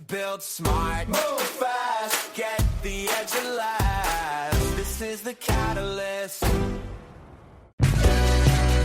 Build smart, move fast, get the edge at last. This is the catalyst.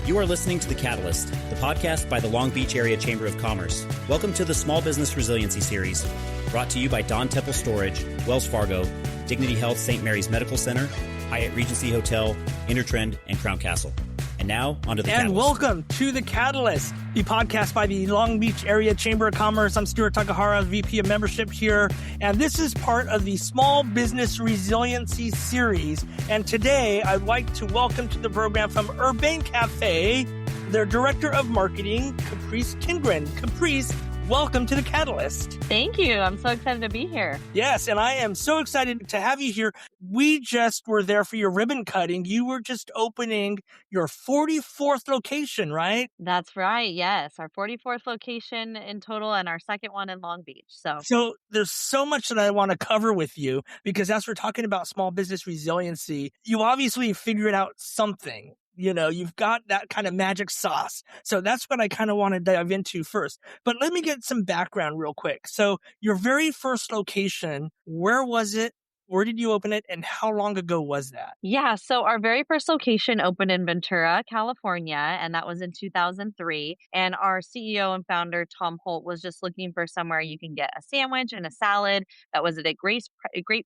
You are listening to The Catalyst, the podcast by the Long Beach Area Chamber of Commerce. Welcome to the Small Business Resiliency Series, brought to you by Don Temple Storage, Wells Fargo, Dignity Health St. Mary's Medical Center, Hyatt Regency Hotel, Intertrend, and Crown Castle. And now, onto The Catalyst. And welcome to The Catalyst, the podcast by the Long Beach Area Chamber of Commerce. I'm Stuart Takehara, VP of Membership here, and this is part of the Small Business Resiliency Series. And today, I'd like to welcome to the program from Urbane Cafe, their Director of Marketing, Caprice Kindgren. Caprice, welcome to The Catalyst. Thank you. I'm so excited to be here. Yes, and I am so excited to have you here. We just were there for your ribbon cutting. You were just opening your 44th location, right? That's right. Yes. Our 44th location in total and our second one in Long Beach. So there's so much that I want to cover with you because as we're talking about small business resiliency, you obviously figured out something. You know, you've got that kind of magic sauce. So that's what I kind of want to dive into first. But let me get some background real quick. So your very first location, where was it? Where did you open it? And how long ago was that? Yeah. So our very first location opened in Ventura, California, and that was in 2003. And our CEO and founder, Tom Holt, was just looking for somewhere you can get a sandwich and a salad that was at a great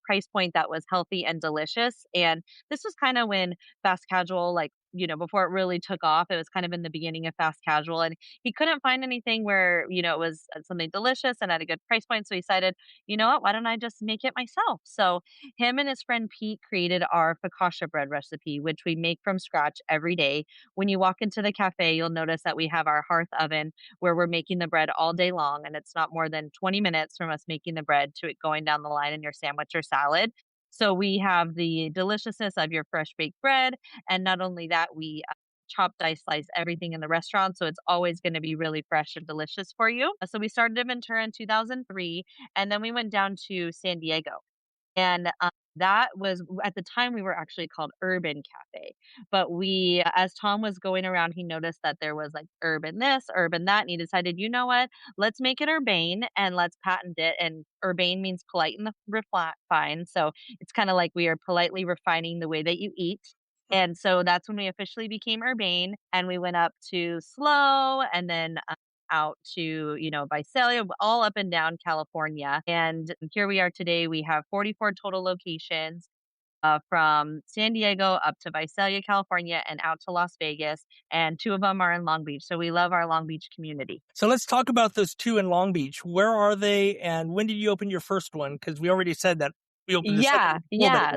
price point that was healthy and delicious. And this was kind of when fast casual, before it really took off. It was kind of in the beginning of fast casual, and he couldn't find anything where, it was something delicious and at a good price point. So he decided, you know what, why don't I just make it myself? So him and his friend Pete created our focaccia bread recipe, which we make from scratch every day. When you walk into the cafe, you'll notice that we have our hearth oven where we're making the bread all day long. And it's not more than 20 minutes from us making the bread to it going down the line in your sandwich or salad. So we have the deliciousness of your fresh baked bread. And not only that, we chop, dice, slice everything in the restaurant. So it's always going to be really fresh and delicious for you. So we started in Ventura in 2003, and then we went down to San Diego. And that was, at the time, we were actually called Urbane Cafe. But as Tom was going around, he noticed that there was like urban this, urban that. And he decided, you know what, let's make it urbane and let's patent it. And urbane means polite and refined. So it's kind of like we are politely refining the way that you eat. And so that's when we officially became Urbane, and we went up to Slow and then out to, Visalia, all up and down California. And here we are today. We have 44 total locations from San Diego up to Visalia, California, and out to Las Vegas. And 2 of them are in Long Beach. So we love our Long Beach community. So let's talk about those 2 in Long Beach. Where are they? And when did you open your first one? Because we already said that. Yeah.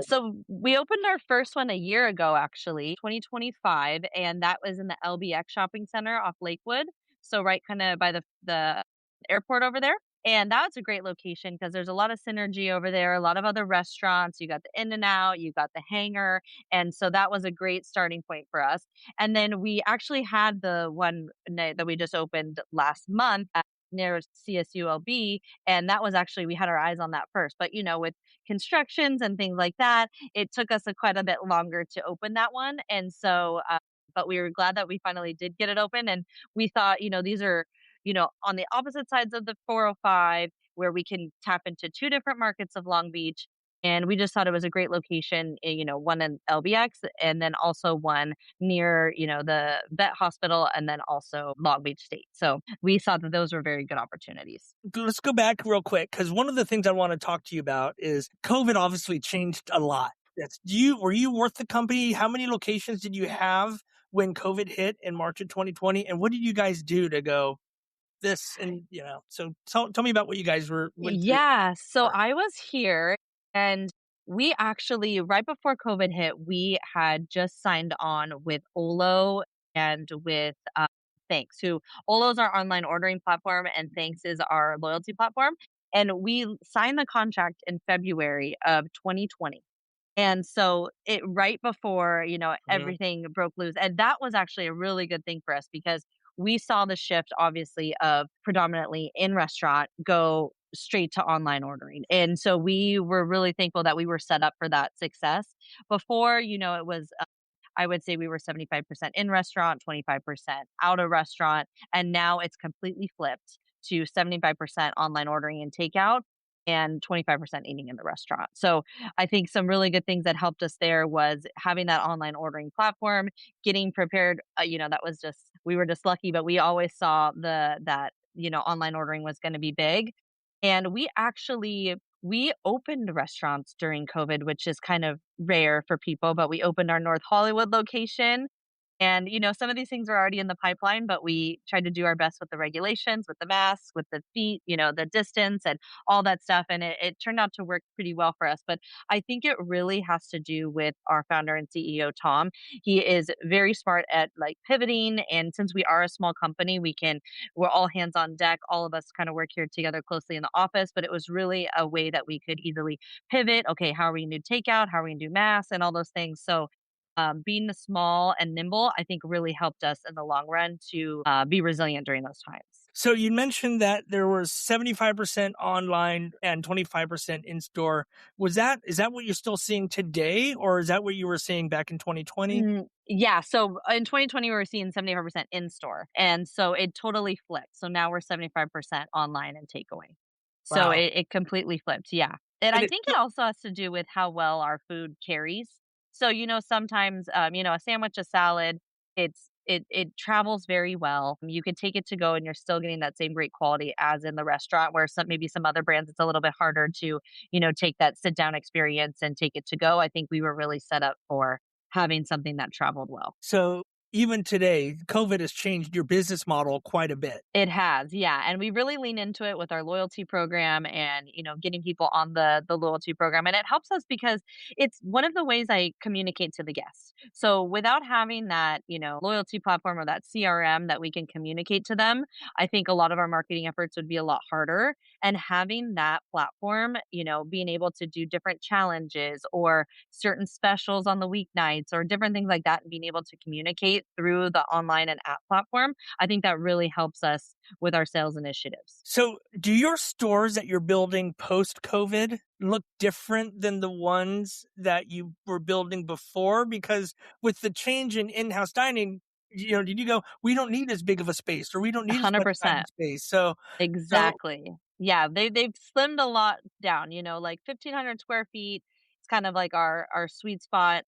So we opened our first one a year ago, actually, 2025. And that was in the LBX shopping center off Lakewood. So right kind of by the airport over there. And that's a great location because there's a lot of synergy over there, a lot of other restaurants. You got the In-N-Out, you got the Hangar. And so that was a great starting point for us. And then we actually had the one that we just opened last month near CSULB. And that was actually, we had our eyes on that first. But, with constructions and things like that, it took us quite a bit longer to open that one. And so, but we were glad that we finally did get it open. And we thought, these are, on the opposite sides of the 405 where we can tap into 2 different markets of Long Beach. And we just thought it was a great location, one in LBX and then also one near, the vet hospital and then also Long Beach State. So we thought that those were very good opportunities. Let's go back real quick because one of the things I want to talk to you about is COVID obviously changed a lot. Were you worth the company? How many locations did you have when COVID hit in March of 2020? And what did you guys do to go this? And, so tell me about what you guys were. Yeah. So I was here and we actually, right before COVID hit, we had just signed on with Olo and with Thanks, Olo's our online ordering platform and Thanks is our loyalty platform. And we signed the contract in February of 2020. And so right before, everything broke loose. And that was actually a really good thing for us because we saw the shift, obviously, of predominantly in restaurant go straight to online ordering. And so we were really thankful that we were set up for that success. Before, it was, I would say we were 75% in restaurant, 25% out of restaurant. And now it's completely flipped. to 75% online ordering and takeout and 25% eating in the restaurant. So I think some really good things that helped us there was having that online ordering platform, getting prepared. That was just, we were just lucky, but we always saw online ordering was going to be big. And we opened restaurants during COVID, which is kind of rare for people, but we opened our North Hollywood location and, some of these things are already in the pipeline, but we tried to do our best with the regulations, with the masks, with the feet, the distance and all that stuff. And it turned out to work pretty well for us. But I think it really has to do with our founder and CEO, Tom. He is very smart at like pivoting. And since we are a small company, we're all hands on deck. All of us kind of work here together closely in the office, but it was really a way that we could easily pivot. Okay, how are we going to do takeout? How are we going to do masks and all those things? So being small and nimble, I think really helped us in the long run to be resilient during those times. So you mentioned that there was 75% online and 25% in store. Is that what you're still seeing today, or is that what you were seeing back in 2020? Yeah. So in 2020, we were seeing 75% in store. And so it totally flipped. So now we're 75% online and takeaway. So Wow. it completely flipped. Yeah. And And I it's think still, it also has to do with how well our food carries. So, sometimes, a sandwich, a salad, it travels very well. You can take it to go and you're still getting that same great quality as in the restaurant where maybe some other brands, it's a little bit harder to, take that sit down experience and take it to go. I think we were really set up for having something that traveled well. so even today, COVID has changed your business model quite a bit. It has, yeah, and we really lean into it with our loyalty program and, getting people on the loyalty program, and it helps us because it's one of the ways I communicate to the guests. So without having that, loyalty platform or that CRM that we can communicate to them, I think a lot of our marketing efforts would be a lot harder. And having that platform, being able to do different challenges or certain specials on the weeknights or different things like that, and being able to communicate through the online and app platform, I think that really helps us with our sales initiatives. So do your stores that you're building post-COVID look different than the ones that you were building before? Because with the change in in-house dining, did you go, we don't need as big of a space, or we don't need as much dining 100%. space? So Exactly. Yeah, they've slimmed a lot down, like 1,500 square feet. It's kind of like our sweet spot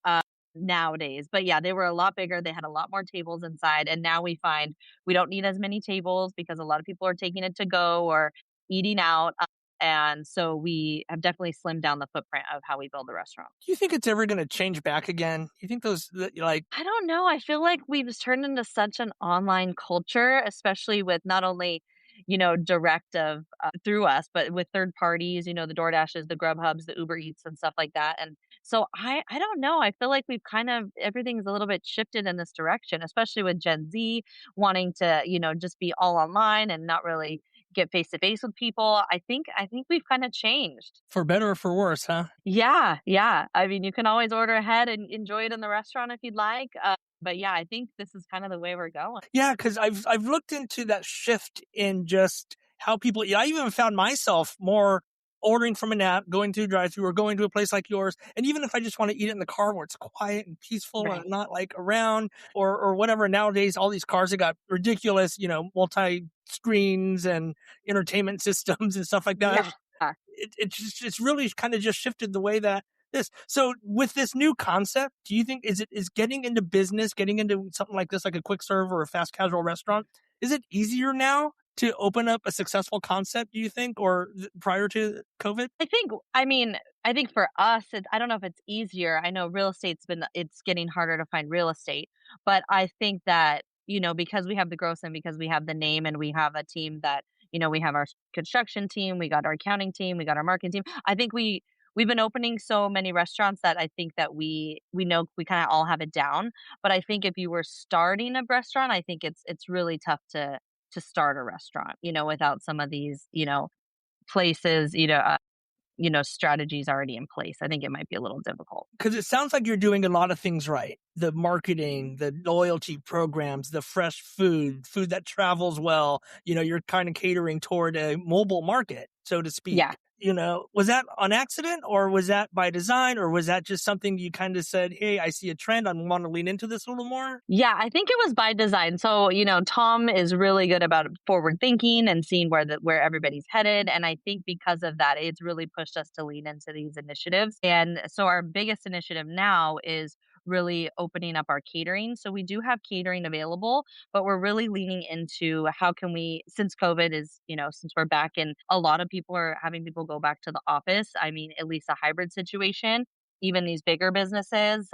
nowadays. But yeah, they were a lot bigger. They had a lot more tables inside, and now we find we don't need as many tables because a lot of people are taking it to go or eating out. And so we have definitely slimmed down the footprint of how we build the restaurant. do you think it's ever going to change back again? You think like, I don't know. I feel like we've turned into such an online culture, especially with not only, direct of through us, but with third parties, the DoorDashes, the Grubhubs, the Uber Eats and stuff like that. And so I don't know. I feel like we've kind of everything's a little bit shifted in this direction, especially with Gen Z wanting to, just be all online and not really get face to face with people. I think we've kind of changed. for better or for worse, huh? Yeah, yeah. I mean, you can always order ahead and enjoy it in the restaurant if you'd like. But yeah, I think this is kind of the way we're going. Yeah, because I've looked into that shift in just how people eat. I even found myself more ordering from an app, going to a drive-through, or going to a place like yours. And even if I just want to eat it in the car where it's quiet and peaceful and Right. I'm not like around or whatever. Nowadays, all these cars have got ridiculous, multi screens and entertainment systems and stuff like that. Yeah. It's really kind of just shifted the way that this. So with this new concept, do you think is getting into business, getting into something like this, like a quick serve or a fast casual restaurant, is it easier now to open up a successful concept, do you think, or prior to COVID? I think for us, I don't know if it's easier. I know it's getting harder to find real estate, but I think that, because we have the growth and because we have the name and we have a team that, we have our construction team, we got our accounting team, we got our marketing team. I think we've been opening so many restaurants that I think that we know we kind of all have it down. But I think if you were starting a restaurant, I think it's really tough to start a restaurant, without some of these, places, strategies already in place. I think it might be a little difficult. Because it sounds like you're doing a lot of things right. The marketing, the loyalty programs, the fresh food that travels well. You're kind of catering toward a mobile market. so to speak. Yeah. Was that on accident, or was that by design, or was that just something you kind of said, hey, I see a trend, I want to lean into this a little more? Yeah, I think it was by design. So, Tom is really good about forward thinking and seeing where everybody's headed. And I think because of that, it's really pushed us to lean into these initiatives. And so our biggest initiative now is really opening up our catering. So we do have catering available, but we're really leaning into how can we, since COVID is, since we're back and a lot of people are having people go back to the office, I mean, at least a hybrid situation, even these bigger businesses,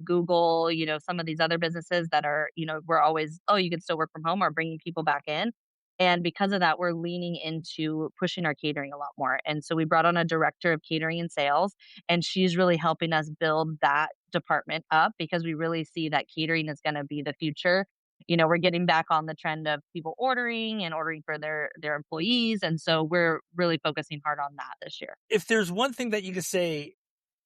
Google, some of these other businesses that are, we're always, oh, you can still work from home, or bringing people back in. And because of that, we're leaning into pushing our catering a lot more. And so we brought on a director of catering and sales, and she's really helping us build that department up because we really see that catering is going to be the future. We're getting back on the trend of people ordering and ordering for their employees. And so we're really focusing hard on that this year. If there's one thing that you could say,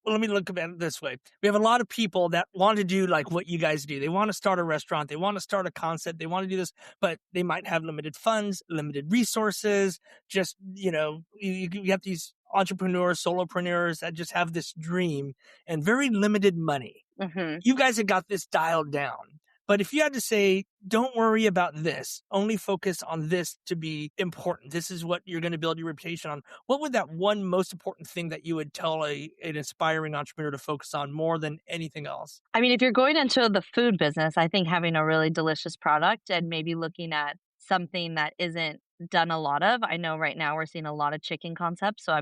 well, let me look at it this way. We have a lot of people that want to do like what you guys do. They want to start a restaurant. They want to start a concept. They want to do this, but they might have limited funds, limited resources. Just, you have these entrepreneurs, solopreneurs that just have this dream and very limited money. Hmm. You guys have got this dialed down. But if you had to say, don't worry about this, only focus on this to be important, this is what you're going to build your reputation on, what would that one most important thing that you would tell an aspiring entrepreneur to focus on more than anything else? I mean, if you're going into the food business, I think having a really delicious product and maybe looking at something that isn't done a lot of. I know right now we're seeing a lot of chicken concepts, so I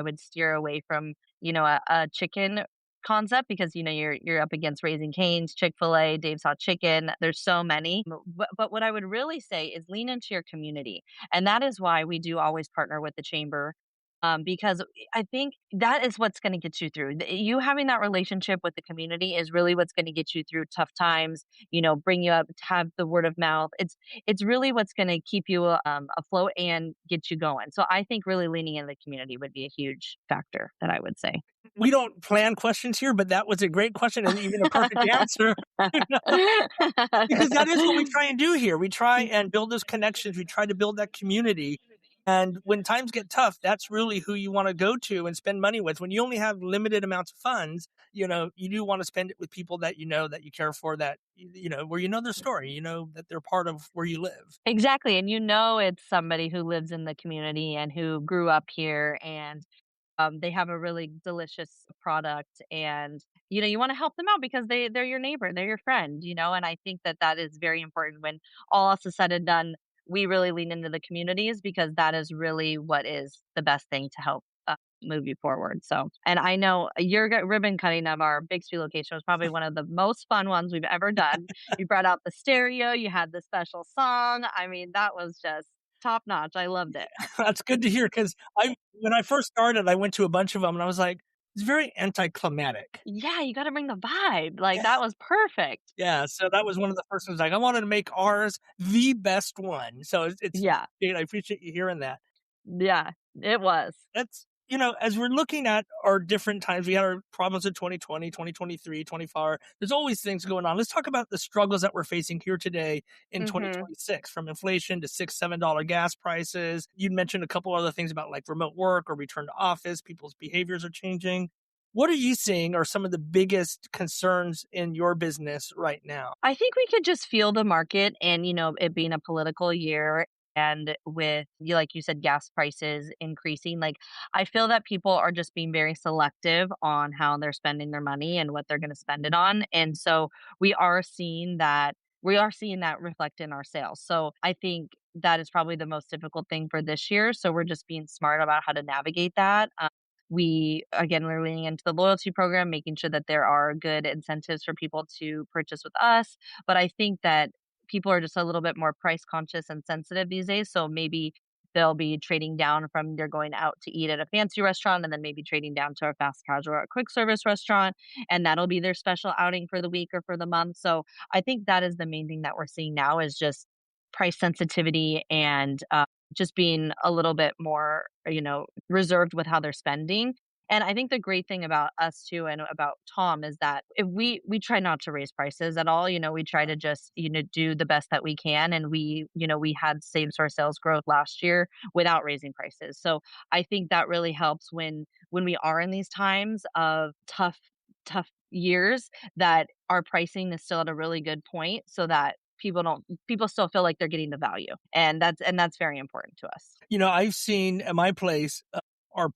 would steer away from, a chicken concept because you're up against Raising Cane's, Chick-fil-A, Dave's Hot Chicken. There's so many. But what I would really say is lean into your community. And that is why we do always partner with the chamber. Because I think that is what's going to get you through. You having that relationship with the community is really what's going to get you through tough times. Bring you up, have the word of mouth. It's really what's going to keep you afloat and get you going. So I think really leaning in the community would be a huge factor that I would say. We don't plan questions here, but that was a great question and even a perfect answer. Because that is what we try and do here. We try and build those connections. We try to build that community. And when times get tough, that's really who you want to go to and spend money with. When you only have limited amounts of funds, you do want to spend it with people that that you care for, that, where their story, that they're part of where you live. Exactly. And it's somebody who lives in the community and who grew up here, and they have a really delicious product, and you want to help them out because they're your neighbor, they're your friend, and I think that is very important when all else is said and done. We really lean into the communities because that is really what is the best thing to help move you forward. So, and I know your ribbon cutting of our Bixby location was probably one of the most fun ones we've ever done. You brought out the stereo, you had the special song. I mean, that was just top notch. I loved it. That's good to hear, because when I first started, I went to a bunch of them and I was like, it's very anticlimactic. Yeah, you got to bring the vibe. Like that was perfect. Yeah, so that was one of the first ones. Like, I wanted to make ours the best one. So it's Yeah. great. I appreciate you hearing that. Yeah, it was. That's, as we're looking at our different times, we had our problems in 2020, 2023, 24. There's always things going on. Let's talk about the struggles that we're facing here today in Hmm. 2026, from inflation to $6, $7 gas prices. You'd mentioned a couple other things about like remote work or return to office. People's behaviors are changing. What are you seeing are some of the biggest concerns in your business right now? I think we could just feel the market and, it being a political year and with like you said, gas prices increasing. Like I feel that people are just being very selective on how they're spending their money and what they're going to spend it on. And so we are seeing that reflect in our sales. So I think that is probably the most difficult thing for this year. So we're just being smart about how to navigate that. We're leaning into the loyalty program, making sure that there are good incentives for people to purchase with us. But I think that people are just a little bit more price conscious and sensitive these days. So maybe they'll be trading down from they're going out to eat at a fancy restaurant and then maybe trading down to a fast casual or a quick service restaurant. And that'll be their special outing for the week or for the month. So I think that is the main thing that we're seeing now is just price sensitivity and just being a little bit more, reserved with how they're spending. And I think the great thing about us too and about Tom is that if we try not to raise prices at all. We try to just, do the best that we can. And we had same store sales growth last year without raising prices. So I think that really helps when we are in these times of tough years, that our pricing is still at a really good point so that people still feel like they're getting the value. And that's very important to us. I've seen at my place, our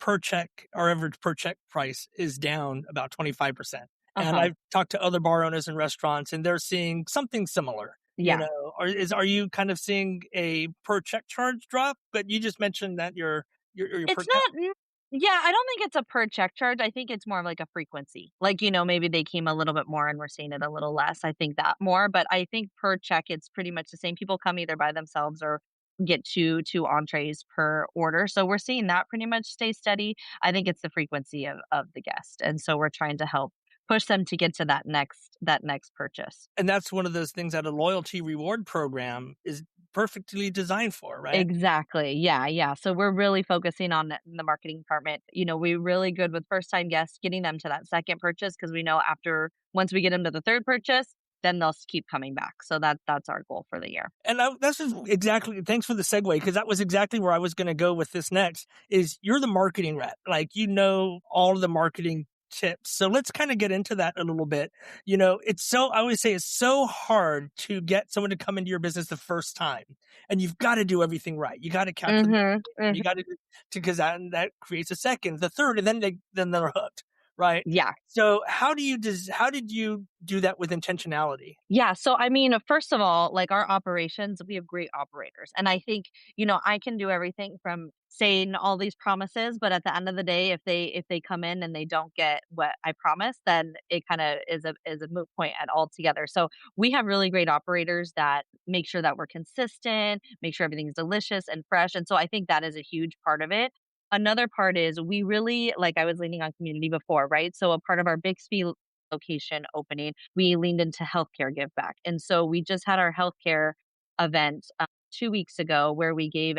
average per check price is down about 25%. And Uh-huh. I've talked to other bar owners and restaurants and they're seeing something similar. Yeah. Are you kind of seeing a per check charge drop? But you just mentioned that your per It's cap. not yeah, I don't think it's a per check charge. I think it's more of like a frequency. Like, maybe they came a little bit more and we're seeing it a little less. I think that more, but I think per check it's pretty much the same. People come either by themselves or get two entrees per order. So we're seeing that pretty much stay steady. I think it's the frequency of the guest. And so we're trying to help push them to get to that next purchase. And that's one of those things that a loyalty reward program is perfectly designed for, right? Exactly. Yeah, yeah. So we're really focusing on that in the marketing department. We're really good with first time guests, getting them to that second purchase because we know after once we get them to the third purchase, then they'll keep coming back. So that's our goal for the year. And that's just exactly, thanks for the segue, because that was exactly where I was going to go with this next, is you're the marketing rep. Like, all of the marketing tips. So let's kind of get into that a little bit. I always say it's so hard to get someone to come into your business the first time, and you've got to do everything right. You got to capture them. Mhm. You got to, because that creates a second, the third, and then they're hooked. Right. Yeah. So how did you do that with intentionality? Yeah. So, I mean, first of all, like our operations, we have great operators. And I think, I can do everything from saying all these promises, but at the end of the day, if they come in and they don't get what I promised, then it kind of is a moot point at altogether. So we have really great operators that make sure that we're consistent, make sure everything's delicious and fresh. And so I think that is a huge part of it. Another part is we really, like I was leaning on community before, right? So a part of our Bixby location opening, we leaned into healthcare give back. And so we just had our healthcare event 2 weeks ago where we gave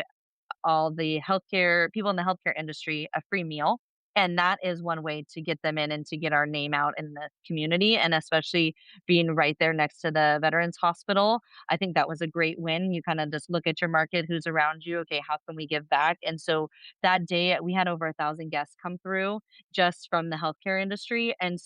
all the healthcare people in the healthcare industry a free meal. And that is one way to get them in and to get our name out in the community. And especially being right there next to the Veterans Hospital, I think that was a great win. You kind of just look at your market, who's around you. Okay, how can we give back? And so that day we had over 1,000 guests come through just from the healthcare industry. And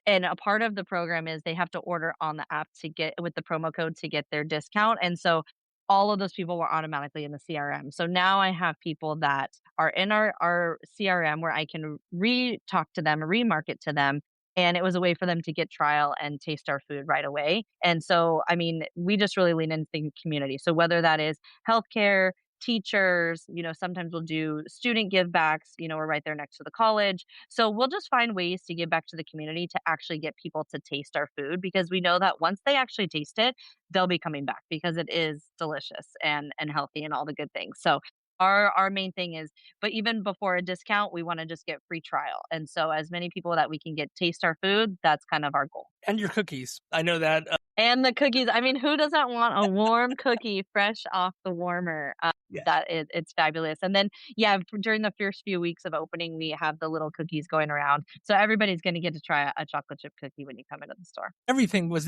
a part of the program is they have to order on the app to get with the promo code to get their discount. And so all of those people were automatically in the CRM. So now I have people that are in our CRM where I can re-talk to them, remarket to them. And it was a way for them to get trial and taste our food right away. And so, I mean, we just really lean into the community. So whether that is healthcare, teachers, sometimes we'll do student give backs, we're right there next to the college. So we'll just find ways to give back to the community to actually get people to taste our food because we know that once they actually taste it, they'll be coming back because it is delicious and healthy and all the good things. So our main thing is, but even before a discount, we want to just get free trial. And so as many people that we can get taste our food, that's kind of our goal. And your cookies. I know that. And the cookies. I mean, who doesn't want a warm cookie fresh off the warmer? Yeah. It's fabulous. And then, yeah, during the first few weeks of opening, we have the little cookies going around. So everybody's going to get to try a chocolate chip cookie when you come into the store. Everything was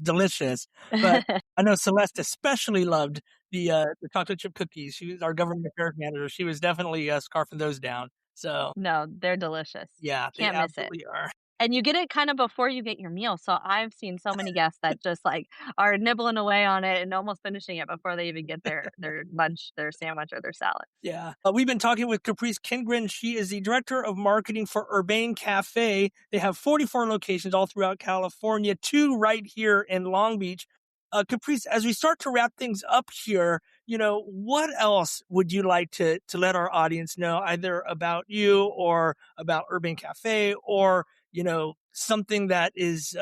delicious, but I know Celeste especially loved the chocolate chip cookies. She was our government affairs manager. She was definitely scarfing those down. So No, they're delicious. yeah, they Can't miss it. absolutely are. And you get it kind of before you get your meal. So I've seen so many guests that just like are nibbling away on it and almost finishing it before they even get their lunch, their sandwich, or their salad. Yeah. We've been talking with Caprice Kindgren. She is the director of marketing for Urbane Cafe. They have 44 locations all throughout California, 2 right here in Long Beach. Caprice, as we start to wrap things up here, what else would you like to let our audience know, either about you or about Urbane Cafe or, something that is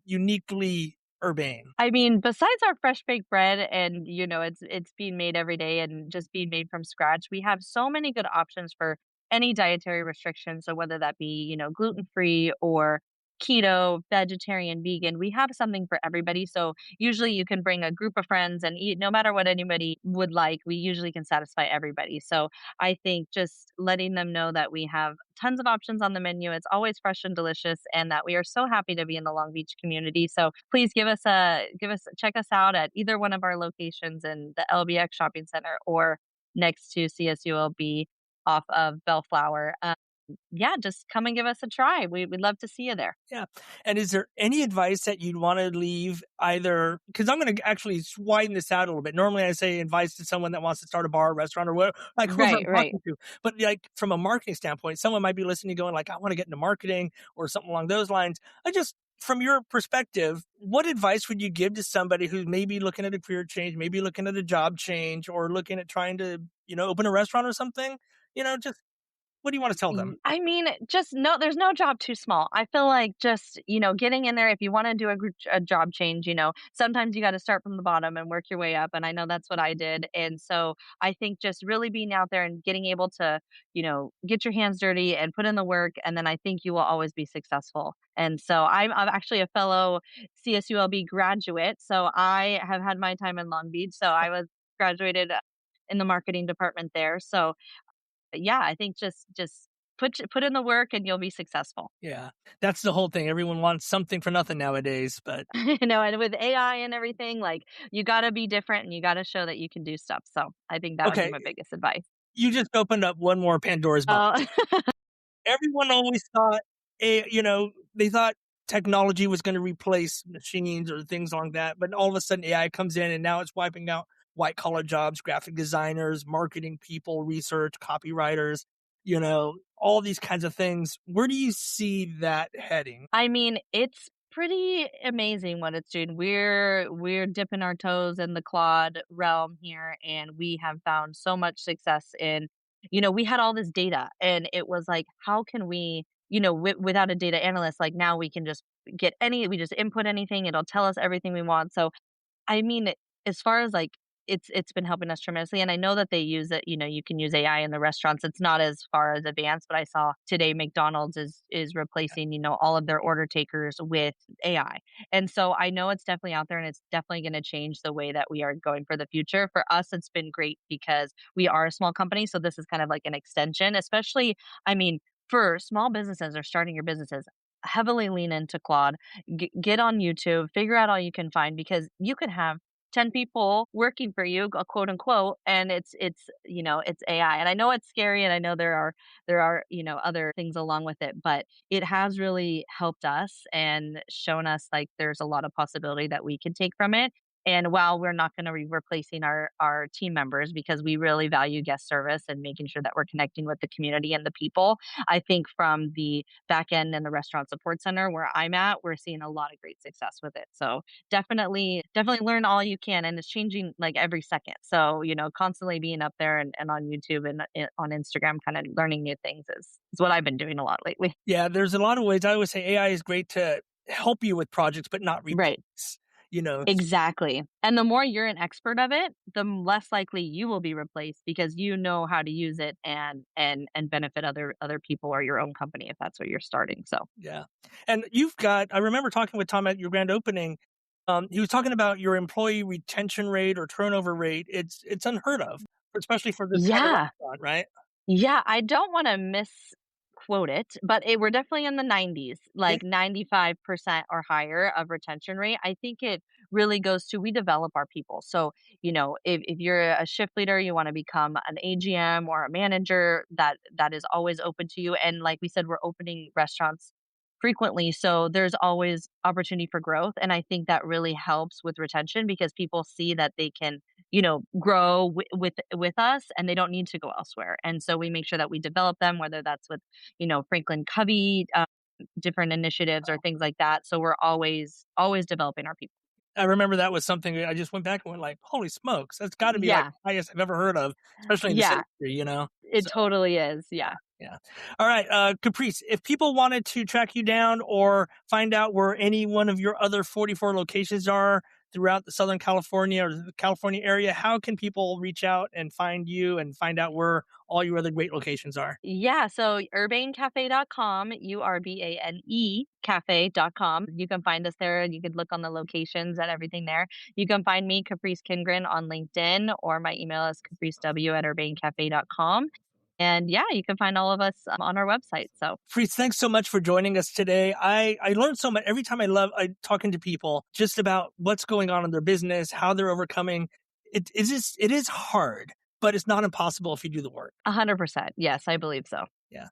uniquely urbane? I mean, besides our fresh baked bread and, it's being made every day and just being made from scratch, we have so many good options for any dietary restrictions. So whether that be, gluten free or keto, vegetarian, vegan. We have something for everybody. So usually you can bring a group of friends and eat no matter what anybody would like. We usually can satisfy everybody. So I think just letting them know that we have tons of options on the menu. It's always fresh and delicious, and that we are so happy to be in the Long Beach community. So please check us out at either one of our locations in the LBX Shopping Center or next to CSULB off of Bellflower. Yeah, just come and give us a try. We'd love to see you there. Yeah. And is there any advice that you'd want to leave either? Because I'm going to actually widen this out a little bit. Normally I say advice to someone that wants to start a bar, or restaurant, or whatever, like whoever I'm Right. talking to. But like from a marketing standpoint, someone might be listening going like, I want to get into marketing or something along those lines. From your perspective, what advice would you give to somebody who's maybe looking at a career change, maybe looking at a job change, or looking at trying to, open a restaurant or something? Just what do you want to tell them? I mean, just no, there's no job too small. I feel like just, getting in there, if you want to do a job change, sometimes you got to start from the bottom and work your way up. And I know that's what I did. And so I think just really being out there and getting able to, get your hands dirty and put in the work. And then I think you will always be successful. And so I'm actually a fellow CSULB graduate. So I have had my time in Long Beach. So I was graduated in the marketing department there. So yeah, I think just put in the work and you'll be successful. Yeah, that's the whole thing. Everyone wants something for nothing nowadays, but And with AI and everything, like you got to be different and you got to show that you can do stuff. So I think that would be okay, my biggest advice. you just opened up one more Pandora's box. Uh, Everyone always thought, they thought technology was going to replace machines or things like that, but all of a sudden AI comes in and now it's wiping out white collar jobs, graphic designers, marketing people, research, copywriters, all these kinds of things. Where do you see that heading? I mean, it's pretty amazing what it's doing. We're dipping our toes in the Claude realm here, and we have found so much success in, we had all this data, and it was like, how can we, without a data analyst, like now we can just we just input anything, it'll tell us everything we want. So I mean, as far as like it's been helping us tremendously, and I know that they use it. You can use AI in the restaurants. It's not as far as advanced, but I saw today McDonald's is replacing all of their order takers with AI, and so I know it's definitely out there, and it's definitely going to change the way that we are going for the future. For us, it's been great because we are a small company, so this is kind of like an extension. Especially, I mean, for small businesses or starting your businesses, heavily lean into Claude. Get on YouTube, figure out all you can find because you could have 10 people working for you, quote unquote, and it's AI. And I know it's scary and I know there are, other things along with it, but it has really helped us and shown us like there's a lot of possibility that we can take from it. And while we're not going to be replacing our team members because we really value guest service and making sure that we're connecting with the community and the people, I think from the back end and the restaurant support center where I'm at, we're seeing a lot of great success with it. So definitely learn all you can, and it's changing like every second. So constantly being up there and on YouTube and on Instagram, kind of learning new things is what I've been doing a lot lately. Yeah, there's a lot of ways. I always say AI is great to help you with projects, but not Right. replace. You know, Exactly. And the more you're an expert of it, the less likely you will be replaced because you know how to use it and benefit other people or your own company if that's what you're starting. So yeah. And I remember talking with Tom at your grand opening. He was talking about your employee retention rate or turnover rate. It's unheard of, especially for this kind of yeah. restaurant, right? Yeah, I don't wanna misquote it, but we're definitely in the 90s, Yeah. like 95% or higher of retention rate. I think it really goes to we develop our people. So, if you're a shift leader, you wanna become an AGM or a manager, that is always open to you, and like we said, we're opening restaurants frequently, so there's always opportunity for growth, and I think that really helps with retention because people see that they can grow with us and they don't need to go elsewhere. And so we make sure that we develop them, whether that's with, Franklin Covey, different initiatives or things like that. So we're always developing our people. I remember that was something I just went back and went like, holy smokes, that's got to be like Yeah. the highest I've ever heard of, especially in this Yeah. industry. It So, totally is. Yeah. yeah. All right. Caprice, if people wanted to track you down or find out where any one of your other 44 locations are, throughout the Southern California or the California area, how can people reach out and find you and find out where all your other great locations are? Yeah, so urbanecafe.com, URBANE cafe.com. You can find us there. You can look on the locations and everything there. You can find me, Caprice Kindgren, on LinkedIn, or my email is capricew@urbanecafe.com. And yeah, you can find all of us on our website. So Fritz, thanks so much for joining us today. I learned so much every time I talking to people just about what's going on in their business, how they're overcoming. It is hard, but it's not impossible if you do the work. 100%. Yes, I believe so. Yeah.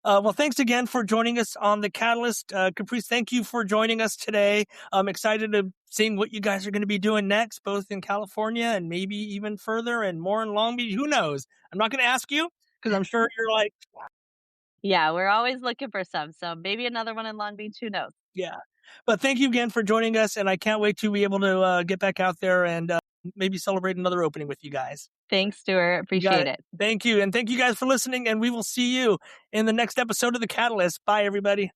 Well, thanks again for joining us on The Catalyst. Caprice, thank you for joining us today. I'm excited to seeing what you guys are going to be doing next, both in California and maybe even further and more in Long Beach. Who knows? I'm not going to ask you because I'm sure you're like, Yeah, we're always looking for some. So maybe another one in Long Beach. Who knows? yeah. But thank you again for joining us, and I can't wait to be able to get back out there and maybe celebrate another opening with you guys. Thanks, Stuart. You got Appreciate it. Thank you. And thank you guys for listening, and we will see you in the next episode of The Catalyst. Bye, everybody.